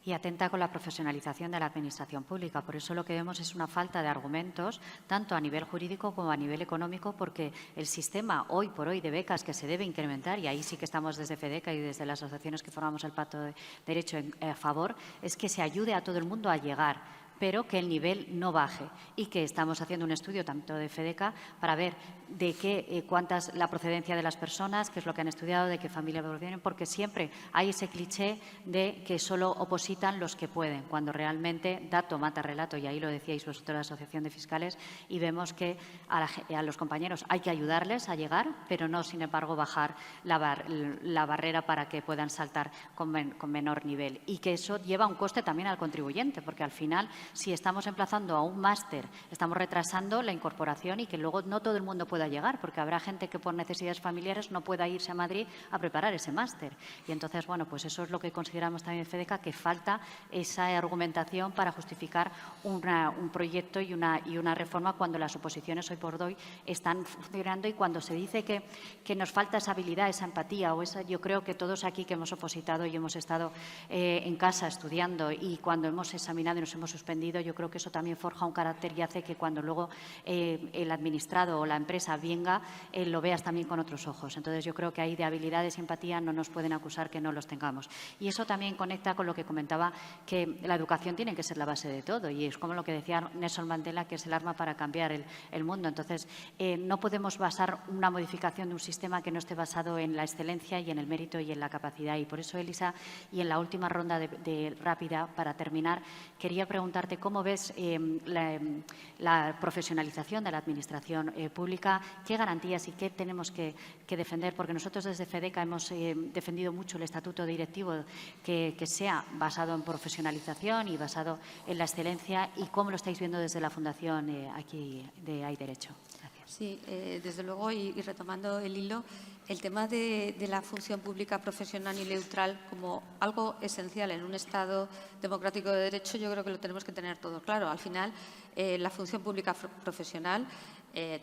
Y atenta con la profesionalización de la Administración pública. Por eso lo que vemos es una falta de argumentos, tanto a nivel jurídico como a nivel económico, porque el sistema hoy por hoy de becas que se debe incrementar, y ahí sí que estamos desde FEDECA y desde las asociaciones que formamos el Pacto de Derecho a favor, es que se ayude a todo el mundo a llegar. pero que el nivel no baje y que estamos haciendo un estudio tanto de FEDECA para ver de cuántas la procedencia de las personas, qué es lo que han estudiado, de qué familia provienen, porque siempre hay ese cliché de que solo opositan los que pueden, cuando realmente dato mata relato, y ahí lo decíais vosotros, la Asociación de Fiscales, y vemos que a los compañeros hay que ayudarles a llegar, pero no, sin embargo, bajar la barrera para que puedan saltar con menor nivel. Y que eso lleva un coste también al contribuyente, porque al final, si estamos emplazando a un máster, estamos retrasando la incorporación y que luego no todo el mundo pueda llegar, porque habrá gente que por necesidades familiares no pueda irse a Madrid a preparar ese máster. Y entonces, bueno, pues eso es lo que consideramos también en FEDECA, que falta esa argumentación para justificar un proyecto y una reforma cuando las oposiciones hoy por hoy están funcionando y cuando se dice que nos falta esa habilidad, esa empatía o esa, yo creo que todos aquí que hemos opositado y hemos estado en casa estudiando y cuando hemos examinado y nos hemos suspendido, yo creo que eso también forja un carácter y hace que cuando luego el administrado o la empresa venga, lo veas también con otros ojos. Entonces, yo creo que ahí de habilidades y empatía no nos pueden acusar que no los tengamos. Y eso también conecta con lo que comentaba, que la educación tiene que ser la base de todo y es como lo que decía Nelson Mandela, que es el arma para cambiar el mundo. Entonces, no podemos basar una modificación de un sistema que no esté basado en la excelencia y en el mérito y en la capacidad. Y por eso, Elisa, y en la última ronda de rápida, para terminar, quería preguntarte cómo ves la profesionalización de la administración pública, qué garantías y qué tenemos que defender, porque nosotros desde FEDECA hemos defendido mucho el estatuto directivo que sea basado en profesionalización y basado en la excelencia. ¿Y cómo lo estáis viendo desde la Fundación aquí de Hay Derecho? Gracias. Sí, desde luego, y retomando el hilo, el tema de la función pública profesional y neutral como algo esencial en un Estado democrático de derecho, yo creo que lo tenemos que tener todo claro. Al final, la función pública profesional,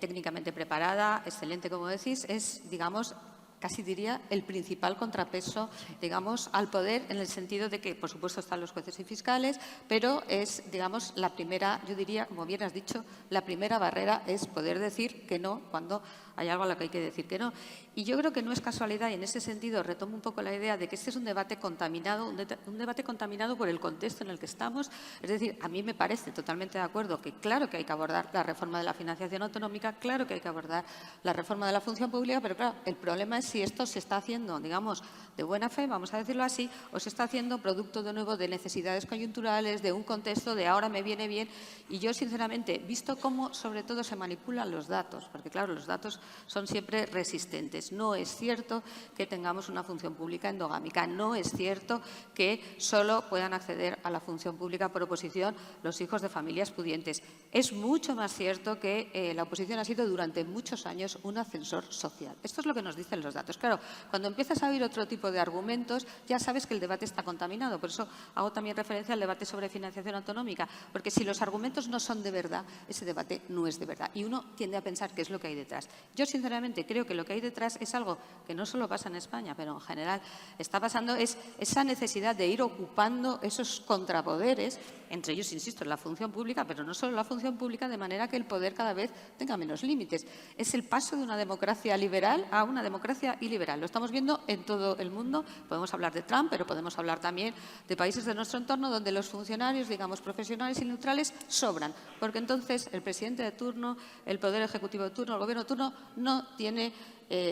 técnicamente preparada, excelente, como decís, es, digamos, casi diría el principal contrapeso, digamos, al poder, en el sentido de que, por supuesto, están los jueces y fiscales, pero es, digamos, la primera, yo diría, como bien has dicho, la primera barrera es poder decir que no cuando hay algo a lo que hay que decir que no. Y yo creo que no es casualidad, y en ese sentido retomo un poco la idea de que este es un debate contaminado, un debate contaminado por el contexto en el que estamos. Es decir, a mí me parece totalmente de acuerdo que claro que hay que abordar la reforma de la financiación autonómica, claro que hay que abordar la reforma de la función pública, pero claro, el problema es si esto se está haciendo, digamos, de buena fe, vamos a decirlo así, o se está haciendo producto de nuevo de necesidades coyunturales, de un contexto de ahora me viene bien. Y yo, sinceramente, visto cómo sobre todo se manipulan los datos, porque claro, los datos son siempre resistentes. No es cierto que tengamos una función pública endogámica, no es cierto que solo puedan acceder a la función pública por oposición los hijos de familias pudientes. Es mucho más cierto que la oposición ha sido durante muchos años un ascensor social. Esto es lo que nos dicen los datos. Claro, cuando empiezas a oír otro tipo de argumentos, ya sabes que el debate está contaminado. Por eso hago también referencia al debate sobre financiación autonómica, porque si los argumentos no son de verdad, ese debate no es de verdad. Y uno tiende a pensar qué es lo que hay detrás. Yo, sinceramente, creo que lo que hay detrás es algo que no solo pasa en España, pero en general está pasando, es esa necesidad de ir ocupando esos contrapoderes, entre ellos, insisto, en la función pública, pero no solo en la función pública, de manera que el poder cada vez tenga menos límites. Es el paso de una democracia liberal a una democracia iliberal. Lo estamos viendo en todo el mundo. Podemos hablar de Trump, pero podemos hablar también de países de nuestro entorno donde los funcionarios, digamos, profesionales y neutrales sobran, porque entonces el presidente de turno, el Poder Ejecutivo de turno, el Gobierno de turno, no tiene,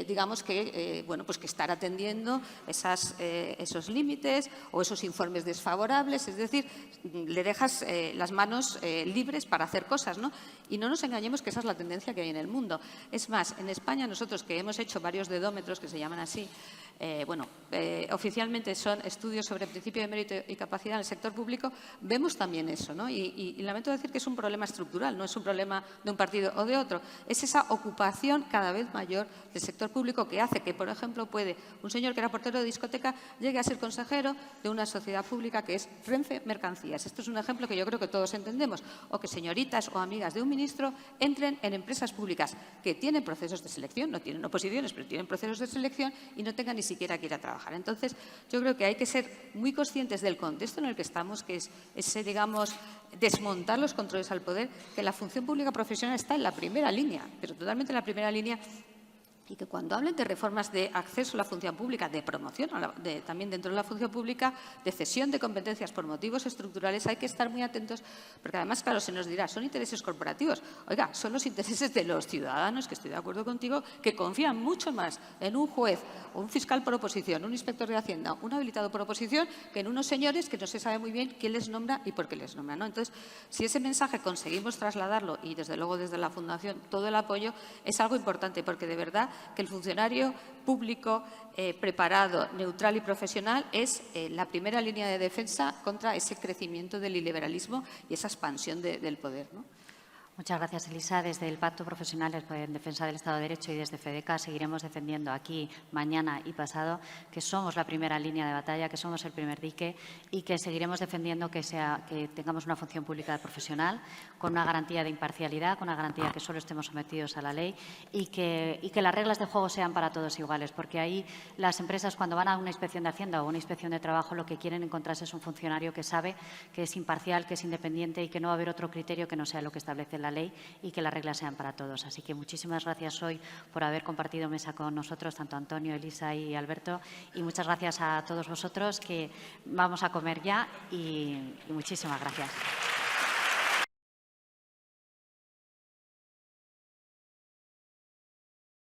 digamos que, bueno, pues que estar atendiendo esos límites o esos informes desfavorables, es decir, le dejas las manos libres para hacer cosas, ¿no? Y no nos engañemos que esa es la tendencia que hay en el mundo. Es más, en España nosotros que hemos hecho varios dedómetros que se llaman así, oficialmente son estudios sobre principio de mérito y capacidad en el sector público, vemos también eso, ¿no? Y lamento decir que es un problema estructural, no es un problema de un partido o de otro, es esa ocupación cada vez mayor del sector público que hace que, por ejemplo, puede un señor que era portero de discoteca llegue a ser consejero de una sociedad pública que es Renfe Mercancías. Esto es un ejemplo que yo creo que todos entendemos. O que señoritas o amigas de un ministro entren en empresas públicas que tienen procesos de selección, no tienen oposiciones, pero tienen procesos de selección y no tengan ni siquiera que ir a trabajar. Entonces, yo creo que hay que ser muy conscientes del contexto en el que estamos, que es ese, digamos, desmontar los controles al poder, que la función pública profesional está en la primera línea, pero totalmente en la primera línea y que cuando hablen de reformas de acceso a la función pública, de promoción, también dentro de la función pública, de cesión de competencias por motivos estructurales, hay que estar muy atentos, porque además, claro, se nos dirá, son intereses corporativos. Oiga, son los intereses de los ciudadanos, que estoy de acuerdo contigo, que confían mucho más en un juez, un fiscal por oposición, un inspector de Hacienda, un habilitado por oposición, que en unos señores que no se sabe muy bien quién les nombra y por qué les nombra, ¿no? Entonces, si ese mensaje conseguimos trasladarlo, y desde luego desde la Fundación todo el apoyo, es algo importante, porque de verdad que el funcionario público preparado, neutral y profesional es la primera línea de defensa contra ese crecimiento del iliberalismo y esa expansión del poder, ¿no? Muchas gracias, Elisa. Desde el Pacto Profesional en Defensa del Estado de Derecho y desde FEDECA seguiremos defendiendo aquí, mañana y pasado, que somos la primera línea de batalla, que somos el primer dique y que seguiremos defendiendo que tengamos una función pública profesional con una garantía de imparcialidad, con una garantía que solo estemos sometidos a la ley y que las reglas de juego sean para todos iguales, porque ahí las empresas, cuando van a una inspección de Hacienda o una inspección de trabajo, lo que quieren encontrarse es un funcionario que sabe que es imparcial, que es independiente y que no va a haber otro criterio que no sea lo que establece la ley y que las reglas sean para todos. Así que muchísimas gracias hoy por haber compartido mesa con nosotros, tanto Antonio, Elisa y Alberto, y muchas gracias a todos vosotros, que vamos a comer ya y muchísimas gracias.